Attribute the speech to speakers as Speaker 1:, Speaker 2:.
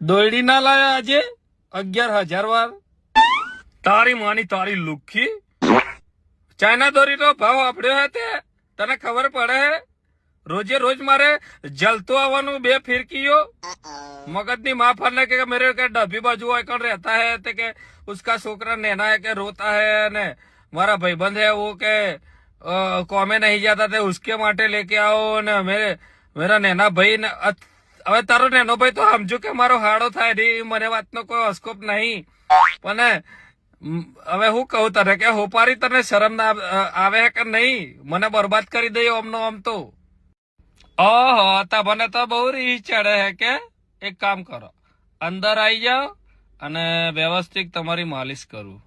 Speaker 1: દોરડી ના લાયા આજે 11,000 વાર? તારી માની તારી લુખી, ચાઇના દોરી નો ભાવ આપડ્યો હે તે તને ખબર પડે હે? રોજે રોજ મારે જલતો આવવાનું 2 ફિરકીઓ मगजनी माँ फरने के मेरे के डब्बी बाजू आकर रहता है ते के उसका छोकरा नैना है के रोता है ने मारा भाईबंध है वो के कॉमे नहीं जाता थे उसके माटे लेके आओ ने मेरा नैना भाई ने હવે તારો નેનો ભાઈ તો સમજો કે મારો હાડો થાય રે મને વાતનો કોઈ અસ્કોપ નહીં પણ હવે હું કહું તને કે હોપારી તને શરમ ના આવે કે નહીં મને બરબાદ કરી દે આમનો આમ તો ઓહો તમને તો બહુ રીહ ચડે હે કે એક કામ કરો અંદર આવી જાઓ અને વ્યવસ્થિત તમારી માલિશ કરું